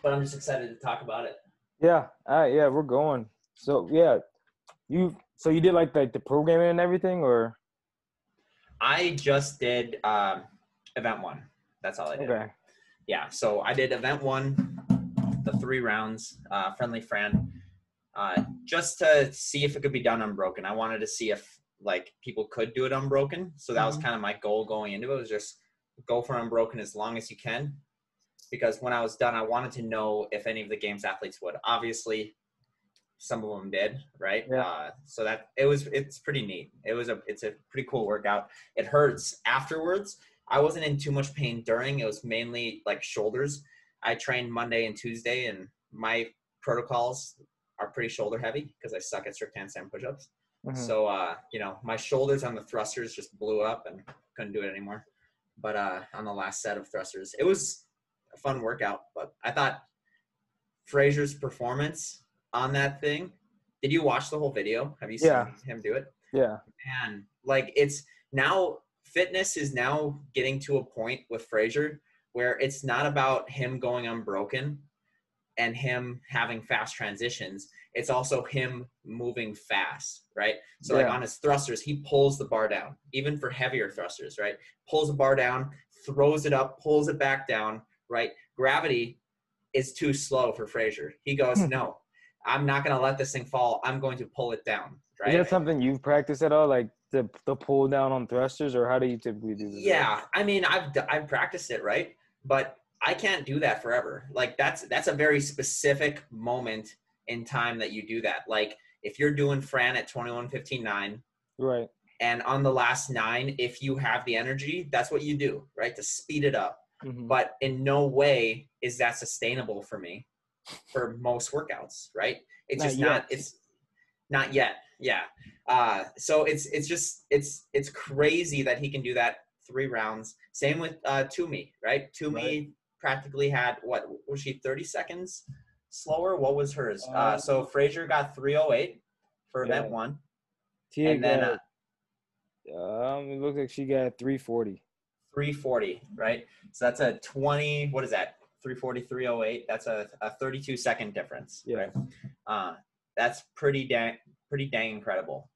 but I'm just excited to talk about it. Yeah, yeah, we're going. So yeah, you did like the programming and everything, or I just did event one. That's all I did. okay, Yeah, so I did event one, the 3 rounds, friendly friend, just to see if it could be done unbroken. I wanted to see if like people could do it unbroken. So that was kind of my goal going into it, was just go for unbroken as long as you can. Because when I was done, I wanted to know if any of the games athletes would. Obviously, some of them did, right? yeah, So that it's pretty neat. It's a pretty cool workout. It hurts afterwards. I wasn't in too much pain during. It was mainly like shoulders. I trained Monday and Tuesday, and my protocols are pretty shoulder heavy because I suck at strict handstand push-ups. mm-hmm. So, my shoulders on the thrusters just blew up and couldn't do it anymore. But on the last set of thrusters, it was a fun workout. But I thought Fraser's performance on that thing. Did you watch the whole video? Have you Yeah, seen him do it? yeah, Man, like it's now fitness is now getting to a point with Fraser where it's not about him going unbroken and him having fast transitions. It's also him moving fast, right? So like yeah, on his thrusters, he pulls the bar down, even for heavier thrusters, right? Pulls the bar down, throws it up, pulls it back down, right? Gravity is too slow for Fraser. He goes, no, I'm not going to let this thing fall. I'm going to pull it down, Is right? that something you've practiced at all, like the pull down on thrusters, or how do you typically do this? Yeah, I mean, I've practiced it, right? But I can't do that forever. Like that's a very specific moment in time that you do that. Like if you're doing Fran at 21:15.9, Right. and on the last 9, if you have the energy, that's what you do, right? To speed it up. Mm-hmm. But in no way is that sustainable for me for most workouts, right? It's Not just yet. it's not yet. Yeah. So it's crazy that he can do that 3 rounds. Same with Toomey, right? Toomey practically had, what was she, 30 seconds slower? What was hers? So Fraser got 3:08 for event 1. Tia And then it looks like she got 3:40. 3:40, right? So that's a 20, what is that? 3:40, 3:08. That's a 32-second difference, Yeah. right? That's pretty dang incredible.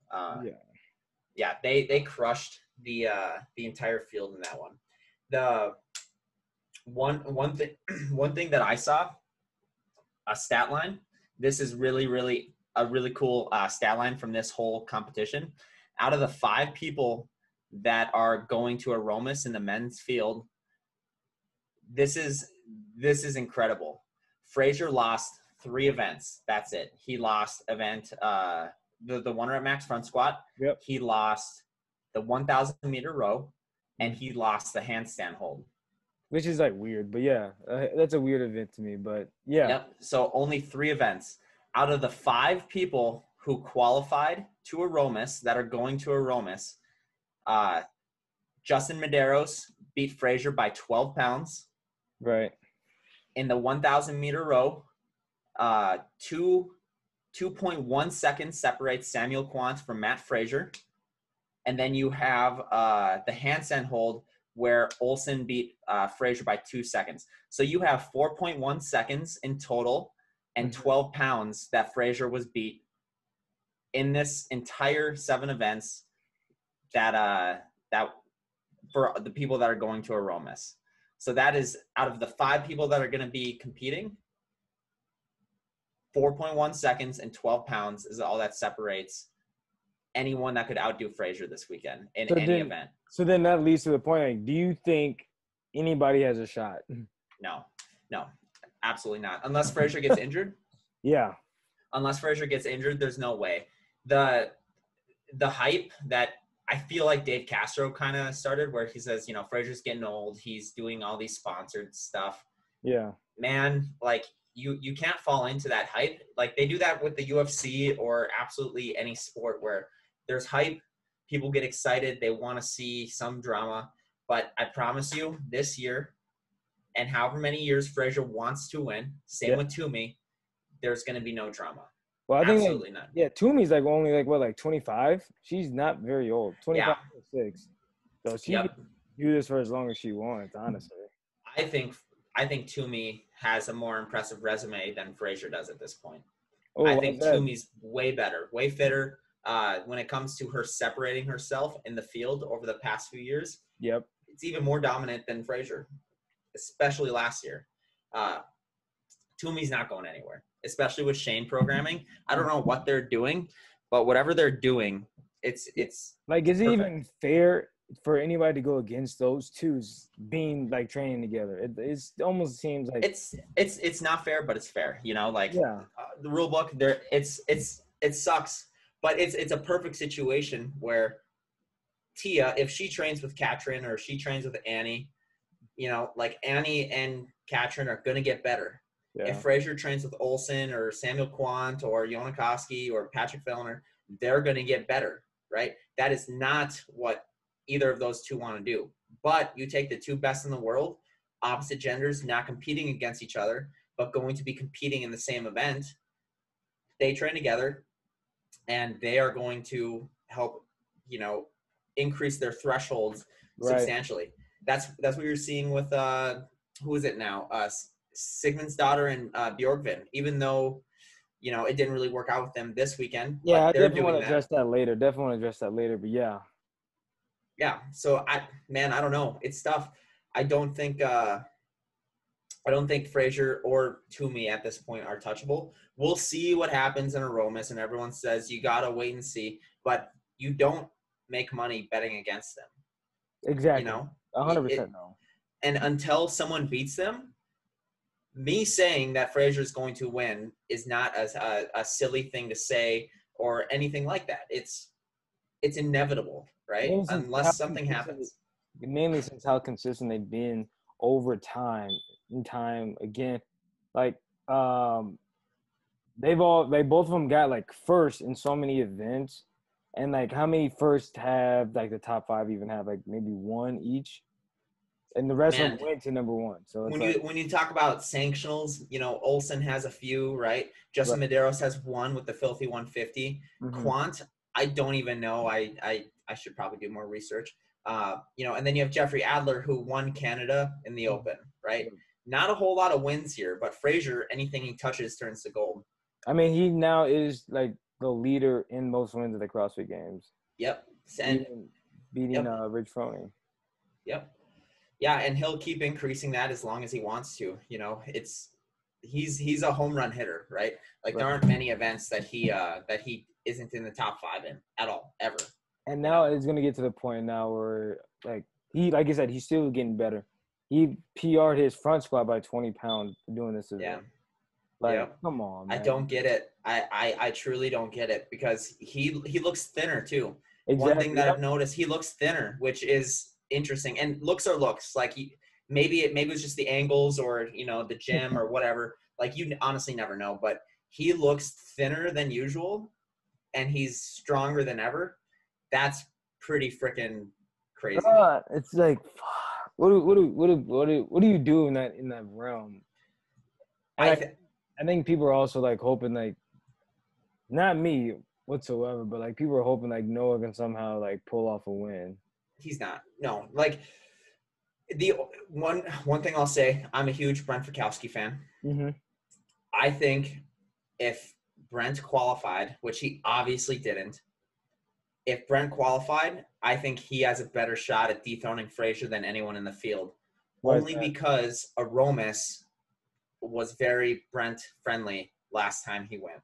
Yeah, they crushed the entire field in that one. The one thing that I saw, a stat line. This is really a really cool stat line from this whole competition. Out of the 5 people that are going to Aromas in the men's field, this is incredible. Fraser lost 3 events. That's it. He lost event the 1 rep max front squat. Yep. He lost the 1,000 meter row, and he lost the handstand hold. Which is like weird, but yeah, that's a weird event to me. But yeah. Yep. So only 3 events out of the 5 people who qualified to Aromas that are going to Aromas. Justin Medeiros beat Fraser by 12 pounds. Right. In the 1,000 meter row, 2.1 seconds separates Samuel Quant from Matt Fraser. And then you have the handstand hold where Olsen beat Fraser by 2 seconds. So you have 4.1 seconds in total and 12 pounds that Fraser was beat in this entire 7 events that for the people that are going to Aromas. So that is, out of the 5 people that are going to be competing, 4.1 seconds and 12 pounds is all that separates anyone that could outdo Fraser this weekend in any event. So then that leads to the point, like, do you think anybody has a shot? No, absolutely not. Unless Fraser gets injured. Yeah. Unless Fraser gets injured, there's no way. The hype that I feel like Dave Castro kind of started, where he says, Fraser's getting old. He's doing all these sponsored stuff. Yeah. Man, like, you can't fall into that hype. Like, they do that with the UFC or absolutely any sport where there's hype. People get excited. They want to see some drama. But I promise you, this year, and however many years Fraser wants to win, same with Toomey, there's going to be no drama. Well, I think absolutely none. Yeah, Toomey's only 25? She's not very old. 25, 26. So she can do this for as long as she wants, honestly. I think I think Toomey has a more impressive resume than Frazier does at this point. Oh, I why think is that? Toomey's way better, way fitter. When it comes to her separating herself in the field over the past few years, Yep. it's even more dominant than Frazier, especially last year. Toomey's not going anywhere, especially with Shane programming. I don't know what they're doing, but whatever they're doing, it's Like, is it perfect. even fair for anybody to go against those two being like training together? It almost seems like It's not fair, but it's fair. You know, like yeah, the rule book there. It sucks, but it's a perfect situation where Tia, if she trains with Katrin or she trains with Annie, you know, like Annie and Katrin are gonna get better. yeah, If Frazier trains with Olsen or Samuel Quant or Jonikoski or Patrick Fellner, they're gonna get better, right? That is not what either of those two want to do. But you take the two best in the world, opposite genders, not competing against each other, but going to be competing in the same event. They train together, and they are going to help, you know, increase their thresholds right. substantially. That's what you're seeing with who is it now? Sigmund's daughter and Bjorkvin. Even though, you know, it didn't really work out with them this weekend, Yeah, I but they're definitely want doing to address that. that later. Definitely want to address that later. But yeah, Yeah. So I don't know. It's tough. I don't think Frazier or Toomey at this point are touchable. We'll see what happens in Aromas, and everyone says you gotta wait and see, but you don't make money betting against them. You exactly. know, 100% no. and until someone beats them, me saying that Frazier is going to win is not a silly thing to say or anything like that. It's inevitable, right? Mainly since how Unless something consistent, happens. mainly since how consistent they've been over time and time again. Like um, they both of them got like first in so many events, and like how many first have like the top five even have like maybe one each, and the rest of them Man, went to number one. So it's when like you talk about sanctionals, you know, Olsen has a few, right? Justin right. Medeiros has one with the filthy 150. Mm-hmm. Quant, I don't even know. I should probably do more research. You know, and then you have Jeffrey Adler who won Canada in the Open, right? Not a whole lot of wins here, but Frazier, anything he touches turns to gold. I mean, he now is like the leader in most wins of the CrossFit Games, Yep. And even beating yep, Rich Froning. yep. Yeah, and he'll keep increasing that as long as he wants to. You know, he's a home run hitter, right? Like there Right. aren't many events that he isn't in the top 5 in at all, ever. And You now know? it's gonna get to the point now where like like I said, he's still getting better. He PR'd his front squat by 20 pounds doing this Yeah. event. Like, Yep. come on, I man. don't get it. I truly don't get it because he looks thinner too. One thing Exactly. that Yep. I've noticed, he looks thinner, which is interesting. And looks are looks. Like maybe it was just the angles or, you know, the gym or whatever. Like you honestly never know, but he looks thinner than usual and he's stronger than ever. That's pretty freaking crazy. It's like, what do you do in that realm? And I th- I think people are also like hoping like, not me whatsoever, but like people are hoping like Noah can somehow like pull off a win. he's not. No, like the one thing I'll say, I'm a huge Brent Fikowski fan. Mm-hmm. I think if Brent qualified, which he obviously didn't, if Brent qualified, I think he has a better shot at dethroning Frazier than anyone in the field. Why is Only that? because Aromas was very Brent friendly last time he went,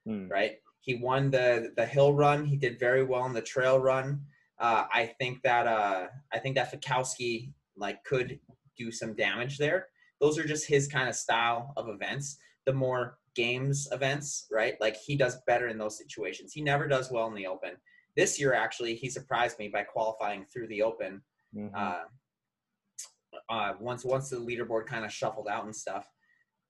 Hmm. right? He won the hill run. He did very well in the trail run. I think that Fikowski like could do some damage there. Those are just his kind of style of events. The more games events, right? Like he does better in those situations. He never does well in the Open. This year, actually, he surprised me by qualifying through the Open. Mm-hmm. Once the leaderboard kind of shuffled out and stuff,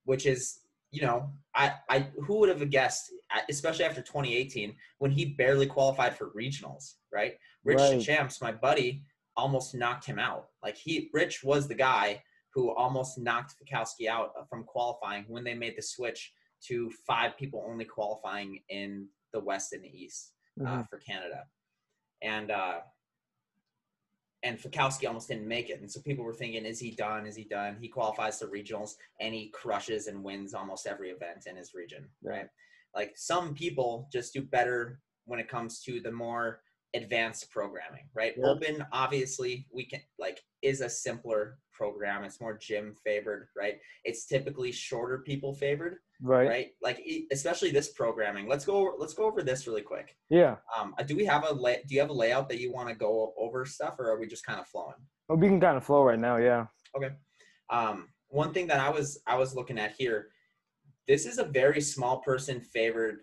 which is, you know, I who would have guessed, especially after 2018 when he barely qualified for regionals, right? Rich Right. Champs, my buddy, almost knocked him out. Like Rich was the guy who almost knocked Fikowski out from qualifying when they made the switch to 5 people only qualifying in the West and the East Mm-hmm. for Canada. And and Fikowski almost didn't make it. And so people were thinking, is he done? Is he done? He qualifies to regionals and he crushes and wins almost every event in his region, right? Like some people just do better when it comes to the more advanced programming, right? Yep. Open, obviously, we can is a simpler program. It's more gym favored, right? It's typically shorter people favored, right? Like especially this programming. Let's go over this really quick. Yeah. Do you have a layout that you want to go over stuff, or are we just kind of flowing? Well, we can kind of flow right now. Yeah. Okay. One thing that I was looking at here, this is a very small person favored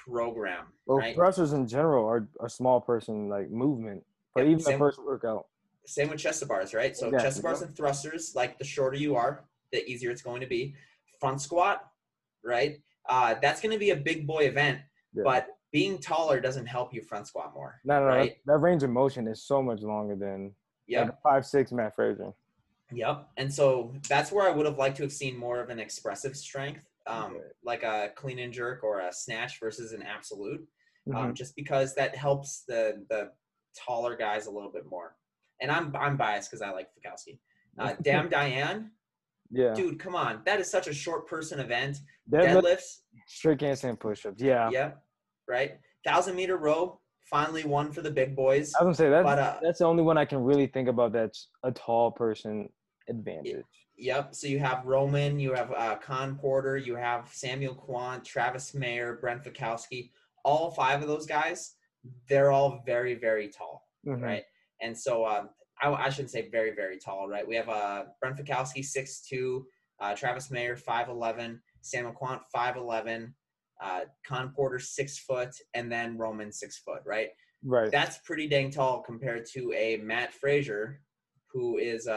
program, Well, right? thrusters in general are a small person like movement, but even the first workout. Same with chest to bars, right? So chest to bars and thrusters, like the shorter you are, the easier it's going to be. Front squat, right? That's going to be a big boy event, but being taller doesn't help you front squat more. No, right? That range of motion is so much longer than like a 5'6" Matt Fraser. Yep. And so that's where I would have liked to have seen more of an expressive strength, like a clean and jerk or a snatch versus an absolute, just because that helps the taller guys a little bit more. And I'm biased because I like Fikowski. Damn Diane. Yeah. Dude, come on. That is such a short person event. Deadlifts. Straight handstand push-ups. Yeah. Yep. Right. 1,000-meter row. Finally one for the big boys. I was going to say, that's the only one I can really think about that's a tall person advantage. Yep. So you have Roman, you have Con Porter, you have Samuel Quant, Travis Mayer, Brent Fikowski. All 5 of those guys, they're all very, very tall, right? And so I shouldn't say very, very tall, right? We have Brent Fikowski, 6'2", Travis Mayer, 5'11", Samuel Quant, 5'11", Con Porter, 6 foot, and then Roman, 6 foot, right? Right. That's pretty dang tall compared to a Matt Fraser, who is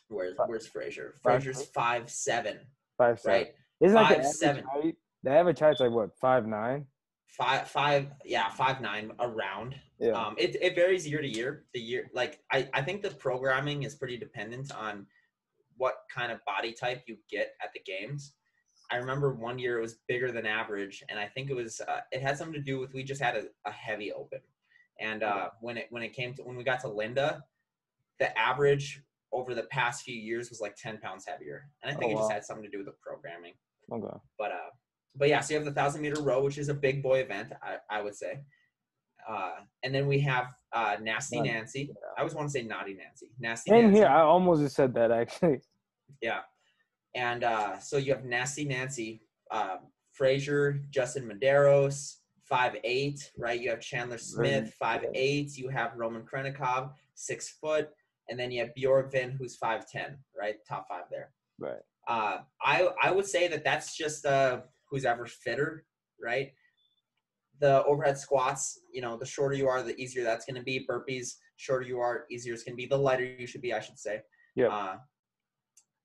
where's Fraser? Fraser's 5'7". 5'7". Right? Isn't like the average height's like what, 5'9"? 5'9" around. Yeah. It varies year to year. I think the programming is pretty dependent on what kind of body type you get at the games. I remember one year it was bigger than average, and I think it was it had something to do with we just had a heavy open, and when we got to Linda, the average over the past few years was like 10 pounds heavier, and I think it just had something to do with the programming. Okay. But yeah, so you have the 1,000-meter row, which is a big boy event, I would say. And then we have Nasty Nancy. Yeah. I always want to say Naughty Nancy. Nasty Same Nancy. Here, I almost just said that actually. Yeah. And so you have Nasty Nancy, Frazier, Justin Medeiros, 5'8", right? You have Chandler Smith, 5'8". You have Roman Krenikov, 6 foot. And then you have Bjorkvin, who's 5'10", right? Top 5 there. Right. I would say that's just who's ever fitter, right? The overhead squats, the shorter you are, the easier that's going to be. Burpees, shorter you are, easier it's going to be. The lighter you should be, I should say. Yeah.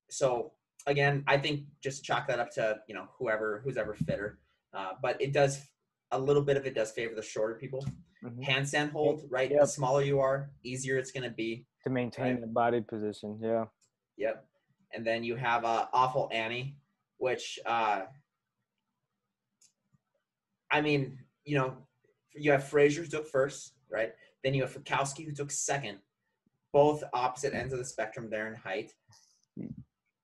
So again, I think just chalk that up to who's ever fitter. But it does a little bit of it does favor the shorter people. Handstand hold, right? Yep. The smaller you are, easier it's going to be to maintain the body position. Yeah. Yep. And then you have Awful Annie, which you have Frazier who took first, right? Then you have Fikowski who took second. Both opposite ends of the spectrum there in height.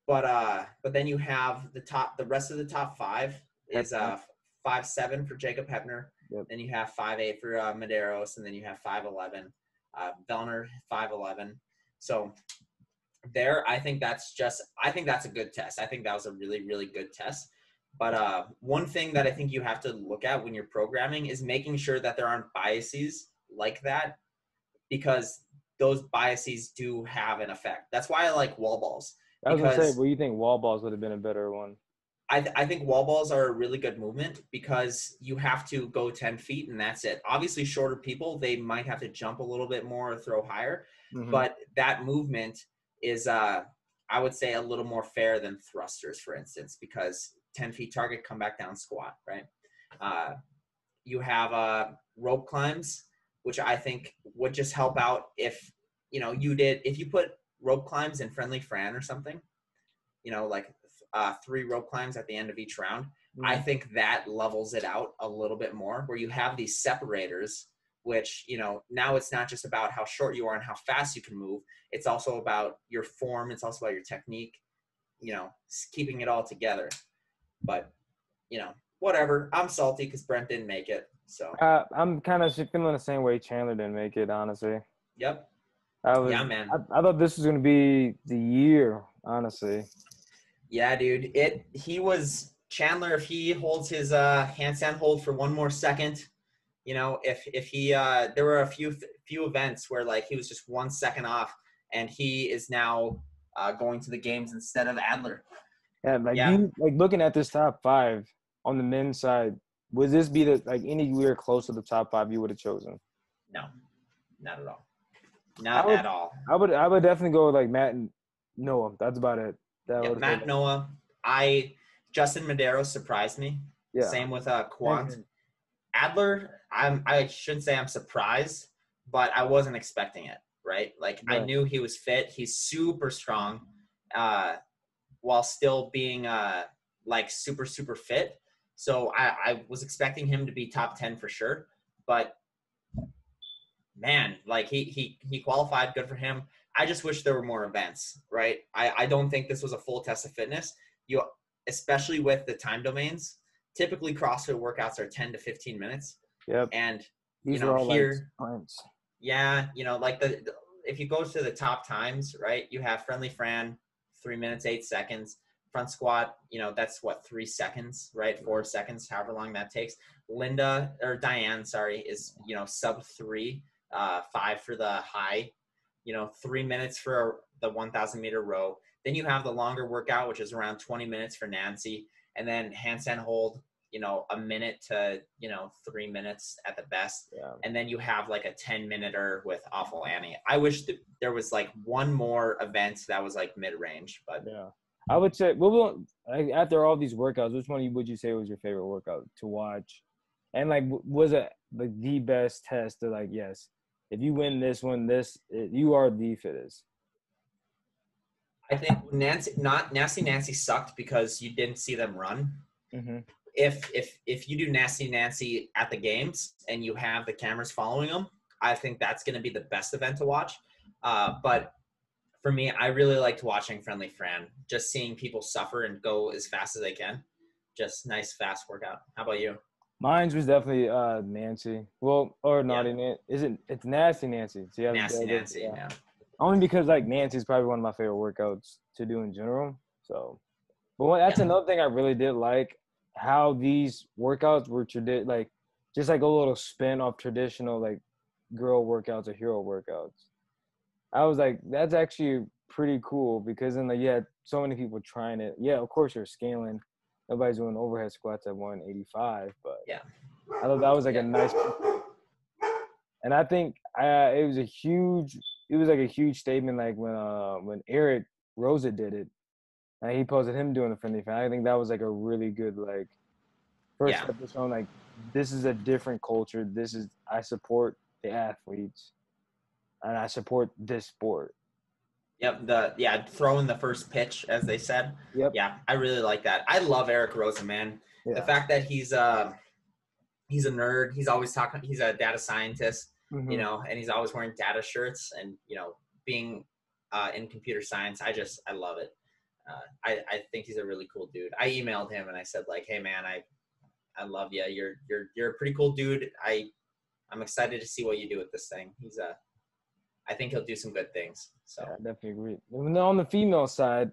But then you have the rest of the top 5 is 5'7" for Jacob Hebner. Yep. Then you have 5'8" for Medeiros, and then you have 5'11". Vellner 5'11". So there, I think that's a good test. I think that was a really, really good test. But one thing that I think you have to look at when you're programming is making sure that there aren't biases like that, because those biases do have an effect. That's why I like wall balls. I was going to say, well, you think wall balls would have been a better one? I think wall balls are a really good movement because you have to go 10 feet and that's it. Obviously, shorter people, they might have to jump a little bit more or throw higher. But that movement is, I would say, a little more fair than thrusters, for instance, because 10 feet target, come back down, squat, right? You have rope climbs, which I think would just help out if you put rope climbs in Friendly Fran or something, like 3 rope climbs at the end of each round. I think that levels it out a little bit more, where you have these separators which, now it's not just about how short you are and how fast you can move. It's also about your form. It's also about your technique, keeping it all together. But, whatever. I'm salty because Brent didn't make it. So I'm kind of feeling the same way Chandler didn't make it, honestly. yep. Yeah, Man. I thought this was going to be the year, honestly. Yeah, dude. Chandler, if he holds his handstand hold for one more second, if he there were a few events where like he was just 1 second off, and he is now going to the games instead of Adler. Yeah, you looking at this top 5 on the men's side, would this be anywhere close to the top 5 you would have chosen? No, not at all. At all. I would definitely go with like Matt and Noah. That's about it. Matt, Noah. Justin Medeiros surprised me. Yeah. Same with Quant. Adler, I shouldn't say I'm surprised, but I wasn't expecting it, right? Like I knew he was fit. He's super strong, while still being super, super fit. So I was expecting him to be top 10 for sure. But man, like he qualified, good for him. I just wish there were more events, right? I don't think this was a full test of fitness. Especially with the time domains, typically CrossFit workouts are 10 to 15 minutes. Yep. And these are all here, sprints. Yeah, if you go to the top times, right? You have Friendly Fran, 3 minutes, 8 seconds. Front squat, that's what, 3 seconds, right? 4 seconds, however long that takes. Diane, is, sub 3, 5 for the high, 3 minutes for the 1,000 meter row. Then you have the longer workout, which is around 20 minutes for Nancy. And then handstand hold, a minute to, 3 minutes at the best. Yeah. And then you have like a 10-minute with Awful Annie. I wish there was like one more event that was like mid-range, but yeah. I would say, after all these workouts, which one would you say was your favorite workout to watch? And was it the best test to yes, if you win this one, you are the fittest? I think Nasty Nancy sucked because you didn't see them run. Mm-hmm. If you do Nasty Nancy at the games and you have the cameras following them, I think that's going to be the best event to watch. But for me, I really liked watching Friendly Fran, just seeing people suffer and go as fast as they can. Just nice, fast workout. How about you? Mine was definitely Nancy. Well, or Naughty Nancy. It's Nasty Nancy. So Nasty Nancy, yeah. Only because Nancy's probably one of my favorite workouts to do in general. So, but that's another thing I really did like, how these workouts were just a little spin off traditional girl workouts or hero workouts. I was like, that's actually pretty cool because then you had so many people trying it. Yeah, of course you're scaling. Nobody's doing overhead squats at 185, but yeah, I thought that was a nice. And I think it was a huge statement when Eric Rosa did it, and he posted him doing the Friendly Fran. I think that was a really good first step to showing this is a different culture. I support the athletes, and I support this sport. Yep. Throwing the first pitch, as they said. Yep. Yeah, I really like that. I love Eric Rosa, man. Yeah. The fact that he's a nerd. He's always talking. He's a data scientist, mm-hmm. And he's always wearing data shirts and, being in computer science. I love it. I think he's a really cool dude. I emailed him and I said hey man, I love you. You're a pretty cool dude. I'm excited to see what you do with this thing. I think he'll do some good things. So yeah, I definitely agree. And on the female side,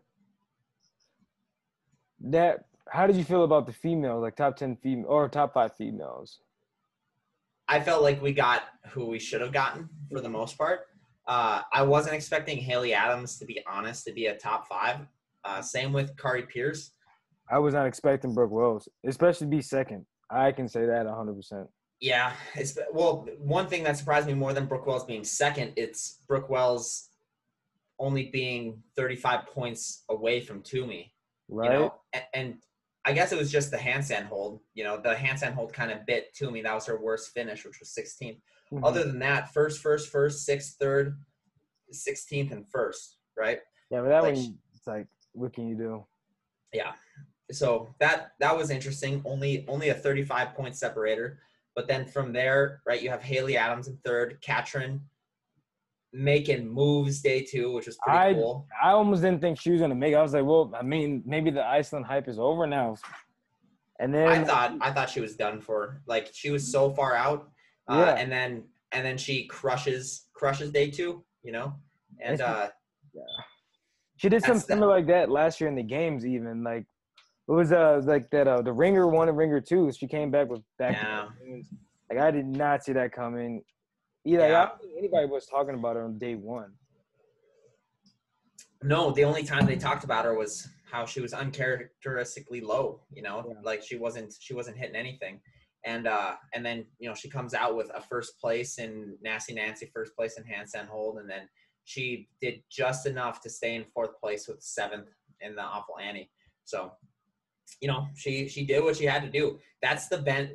how did you feel about the females, top 10 female or top 5 females? I felt like we got who we should have gotten for the most part. I wasn't expecting Haley Adams, to be honest, to be a top 5. Same with Kari Pierce. I was not expecting Brooke Wells, especially to be second. I can say that 100%. Yeah. One thing that surprised me more than Brooke Wells being second, it's Brooke Wells only being 35 points away from Toomey. Right. And I guess it was just the handstand hold. The handstand hold kind of bit Toomey. That was her worst finish, which was 16th. Mm-hmm. Other than that, first, 6th, 3rd, 16th, and 1st, right? Yeah, but that one, it's what can you do? Yeah. So that was interesting. Only a 35-point separator. But then from there, right, you have Haley Adams in third, Katrin making moves day 2, which was pretty cool. I almost didn't think she was gonna make it. I was like, well, I mean, maybe the Iceland hype is over now. And then I thought she was done for. Like she was so far out, yeah, and then she crushes day 2, you know, and yeah. She did something similar like that last year in the games. Even like it was like that the Ringer 1 and Ringer 2. She came back with back. Yeah. Like I did not see that coming. Either I don't think anybody was talking about her on day 1. No, the only time they talked about her was how she was uncharacteristically low, you know, like she wasn't hitting anything. And then, you know, she comes out with a first place in Nasty Nancy, first place in handstand hold. And then she did just enough to stay in 4th place with 7th in the Awful Annie. So, you know, she did what she had to do. That's the bend.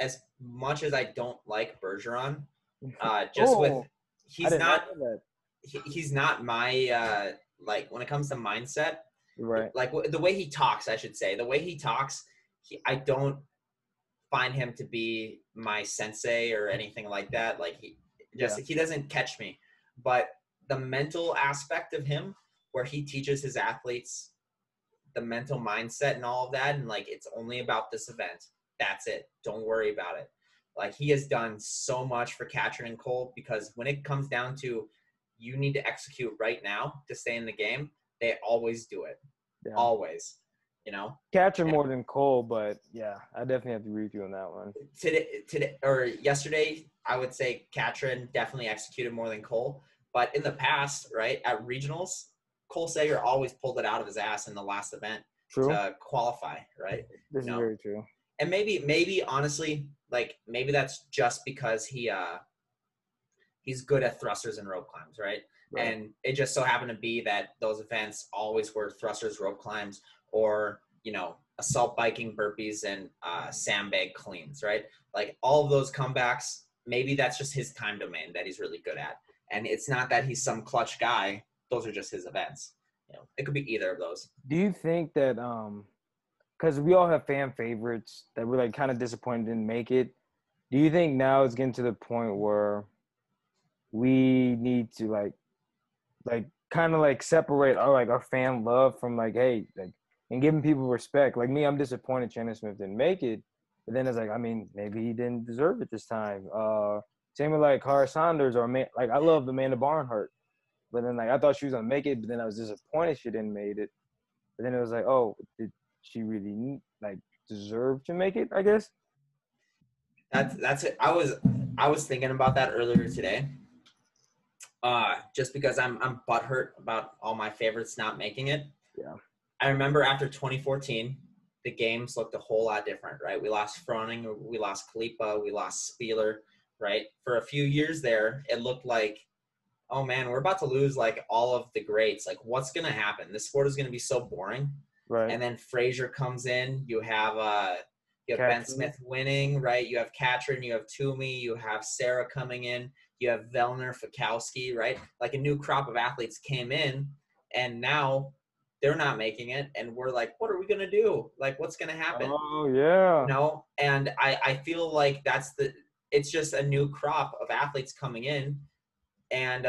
As much as I don't like Bergeron, he's not my like when it comes to mindset, right? Like the way he talks, I should say, the way he talks, I don't find him to be my sensei or anything like that. Like he doesn't catch me, but the mental aspect of him, where he teaches his athletes the mental mindset and all of that, and like it's only about this event. That's it. Don't worry about it. Like he has done so much for Katrin and Cole, because when it comes down to you need to execute right now to stay in the game, they always do it. Yeah. Always, you know. Katrin more than Cole, but yeah, I definitely have to agree with you on that one. Today or yesterday, I would say Katrin definitely executed more than Cole. But in the past, right, at regionals, Cole Sager always pulled it out of his ass in the last event to qualify, right? This is very true. And maybe honestly, like maybe that's just because he's good at thrusters and rope climbs, right? And it just so happened to be that those events always were thrusters, rope climbs, or, you know, assault biking, burpees, and sandbag cleans, right? Like all of those comebacks, maybe that's just his time domain that he's really good at. And it's not that he's some clutch guy. Those are just his events. You know, it could be either of those. Do you think that because we all have fan favorites that we're like kind of disappointed didn't make it, do you think now it's getting to the point where we need to like kind of like separate our fan love from like, hey, like, and giving people respect? Like me, I'm disappointed Shannon Smith didn't make it, but then it's like, I mean, maybe he didn't deserve it this time. Same with like Cara Saunders or like I love Amanda Barnhart, but then like I thought she was gonna make it, but then I was disappointed she didn't make it. But then it was like, oh, did she really like deserve to make it? I guess. That's it. I was thinking about that earlier today. Just because I'm butthurt about all my favorites not making it. Yeah. I remember after 2014, the games looked a whole lot different, right? We lost Froning, we lost Kalipa, we lost Spieler, right? For a few years there, it looked like, oh man, we're about to lose like all of the greats. Like what's going to happen? This sport is going to be so boring. Right. And then Fraser comes in, you have Ben Smith winning, right? You have Katrin, you have Toomey, you have Sarah coming in, you have Vellner, Fikowski, right? Like a new crop of athletes came in, and now they're not making it, and we're like, what are we gonna do? Like, what's gonna happen? Oh yeah. You know, and I feel like it's just a new crop of athletes coming in, and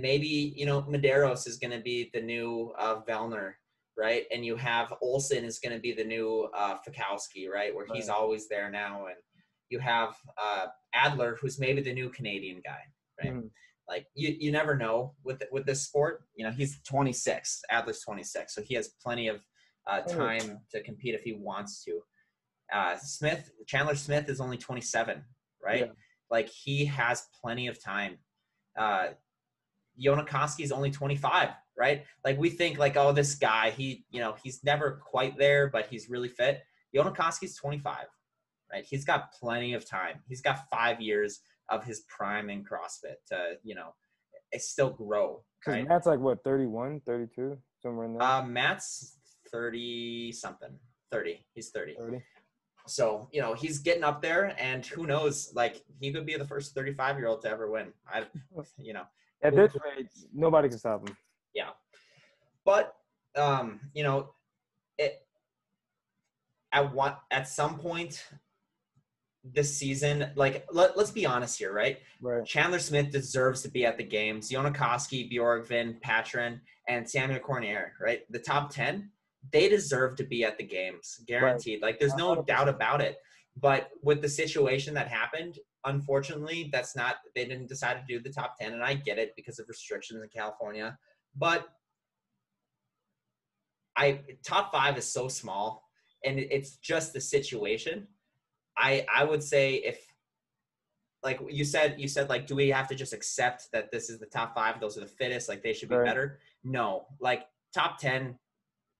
maybe, you know, Medeiros is gonna be the new Vellner. Right. And you have Olsen is going to be the new Fikowski, right? Where he's always there now. And you have Adler, who's maybe the new Canadian guy, right? Mm. Like you never know with this sport. You know, he's 26. Adler's 26. So he has plenty of time to compete if he wants to. Chandler Smith is only 27, right? Yeah. Like he has plenty of time. Yonakoski is only 25. Right? Like we think like, oh, this guy, he's never quite there, but he's really fit. Yonakoski's 25, right? He's got plenty of time. He's got 5 years of his prime in CrossFit to, you know, still grow. Right? Matt's like what, 31, 32, somewhere in there? Matt's 30 something, 30. He's 30. 30. So, you know, he's getting up there, and who knows, like he could be the first 35-year-old to ever win. You know, at this rate, nobody can stop him. Yeah. But, you know, at some point, this season, like let's be honest here, right? Right. Chandler Smith deserves to be at the games. Jonakoski, Bjorgvin, Patron, and Samuel Cornier, right? The top 10, they deserve to be at the games, guaranteed. Like there's no 100%. doubt about it. But with the situation that happened, unfortunately, they didn't decide to do the top 10, and I get it because of restrictions in California. But top 5 is so small, and it's just the situation. I would say if, like you said, like, do we have to just accept that this is the top 5? Those are the fittest, like they should be better? No, like top 10,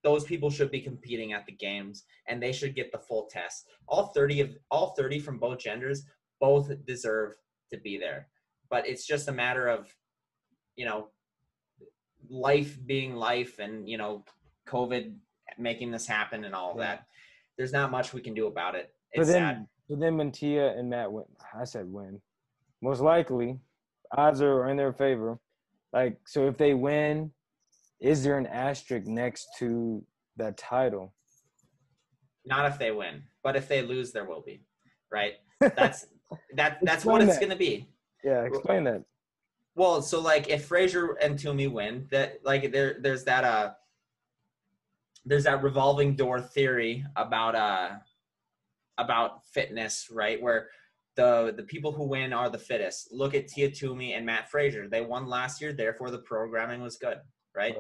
those people should be competing at the games, and they should get the full test. All 30 from both genders, both deserve to be there. But it's just a matter of, life being life, and COVID making this happen and all of that. There's not much we can do about it. It's sad. So then when Tia and Matt win, I said win. Most likely, odds are in their favor. Like, so if they win, is there an asterisk next to that title? Not if they win, but if they lose, there will be, right? That's what it's going to be. Yeah, explain that. Well, so like if Frazier and Toomey win, that like there's that revolving door theory about fitness, right? Where the people who win are the fittest. Look at Tia Toomey and Matt Frazier. They won last year, therefore the programming was good, right?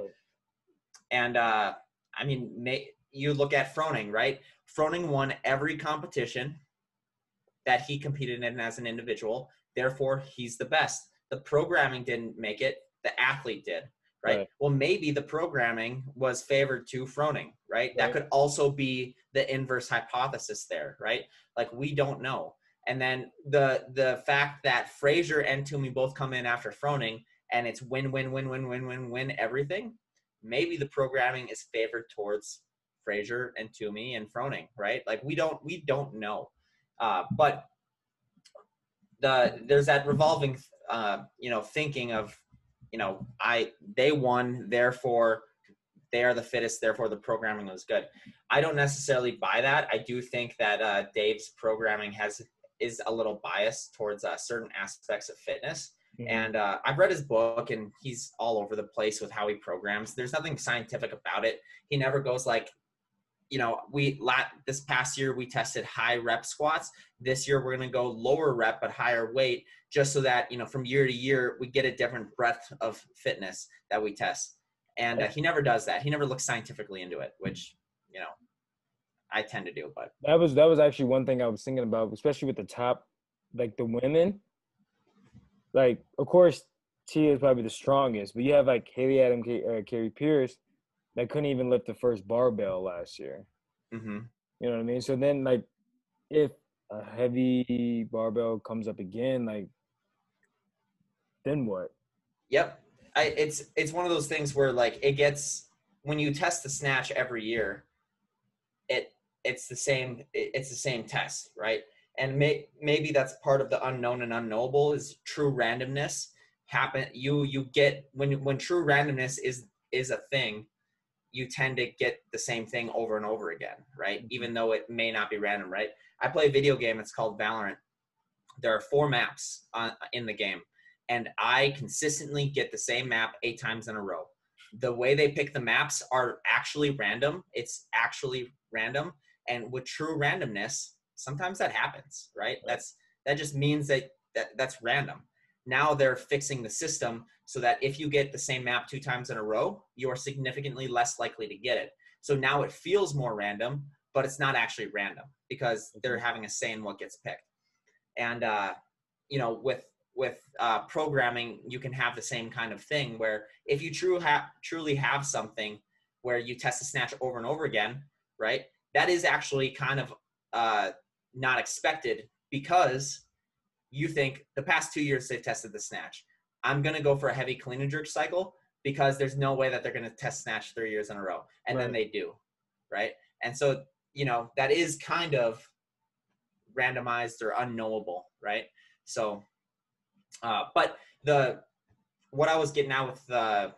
And I mean, you look at Froning, right? Froning won every competition that he competed in as an individual, therefore he's the best. The programming didn't make it, the athlete did, right? Well, maybe the programming was favored to Froning, right? That could also be the inverse hypothesis there, right? Like, we don't know. And then the fact that Frazier and Toomey both come in after Froning, and it's win everything, maybe the programming is favored towards Frazier and Toomey and Froning, right? Like, we don't know. But there's that revolving thinking of, they won, therefore they are the fittest, therefore the programming was good. I don't necessarily buy that. I do think that Dave's programming is a little biased towards certain aspects of fitness. Mm-hmm. And I've read his book, and he's all over the place with how he programs. There's nothing scientific about it. He never goes like, this past year we tested high rep squats. This year we're going to go lower rep but higher weight, just so that, from year to year we get a different breadth of fitness that we test. And he never does that. He never looks scientifically into it, which, I tend to do. But that was actually one thing I was thinking about, especially with the top, like the women. Like, of course, Tia is probably the strongest, but you have like Haley Adam, Carrie Pierce, that couldn't even lift the first barbell last year. Mm-hmm. You know what I mean? So then, like, if a heavy barbell comes up again, like, then what? Yep. It's one of those things where, like, when you test the snatch every year, it's the same test, right? And maybe that's part of the unknown and unknowable is true randomness. You get when true randomness is a thing, you tend to get the same thing over and over again, right? Even though it may not be random, right? I play a video game. It's called Valorant. There are 4 maps in the game, and I consistently get the same map 8 times in a row. The way they pick the maps are actually random. It's actually random. And with true randomness, sometimes that happens, right? That just means that's random. Now they're fixing the system so that if you get the same map 2 times in a row, you're significantly less likely to get it. So now it feels more random, but it's not actually random because they're having a say in what gets picked. And, with programming, you can have the same kind of thing where if you truly have something where you test the snatch over and over again, right? That is actually kind of not expected because you think the past 2 years they've tested the snatch. I'm going to go for a heavy clean and jerk cycle because there's no way that they're going to test snatch 3 years in a row. And then they do, right? And so, that is kind of randomized or unknowable, right? So, but what I was getting at with the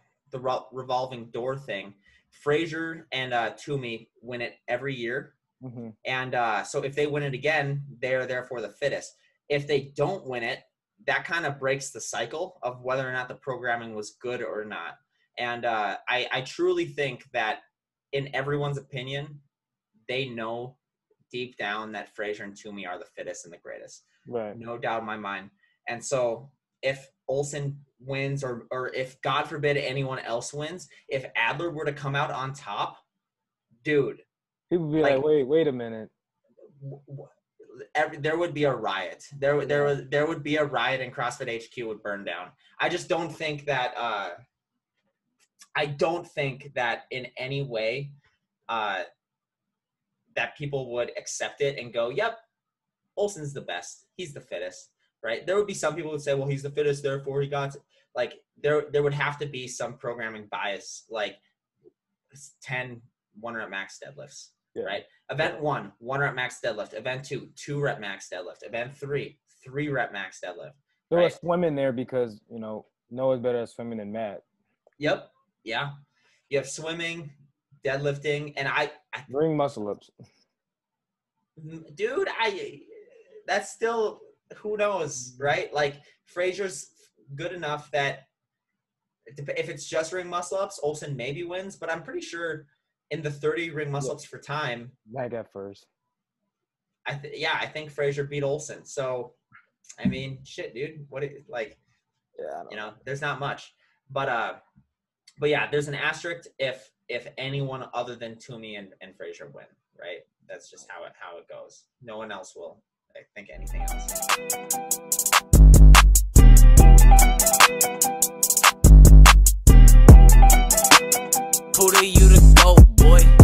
revolving door thing, Frazier and Toomey win it every year, Mm-hmm. And so if they win it again, they're therefore the fittest. If they don't win it, that kind of breaks the cycle of whether or not the programming was good or not. And I truly think that in everyone's opinion, they know deep down that Frazier and Toomey are the fittest and the greatest. Right. No doubt in my mind. And so if Olsen wins or if, God forbid, anyone else wins, if Adler were to come out on top, dude. People would be like, wait a minute. There would be a riot. There would be a riot and CrossFit HQ would burn down. I just don't think that in any way that people would accept it and go, yep, Olsen's the best. He's the fittest, right? There would be some people who would say, well, he's the fittest, therefore he got it. Like there would have to be some programming bias, like 10 1-rep max deadlifts, right? Event 1 1-rep max deadlift. Event 2 2-rep max deadlift. Event 3 3-rep max deadlift. There was swimming there because, Noah's better at swimming than Matt. Yep. Yeah. You have swimming, deadlifting, and I ring muscle ups. Dude, that's still, who knows, right? Like Frazier's good enough that if it's just ring muscle ups, Olsen maybe wins, but I'm pretty sure in the 30 ring muscle ups for time, I got first. I think Frazier beat Olsen. So, I mean, shit, dude. There's not much, but yeah, there's an asterisk if anyone other than Toomey and Frazier win, right? That's just how it goes. No one else will, I think, anything else. Cody, you the GOAT, boy.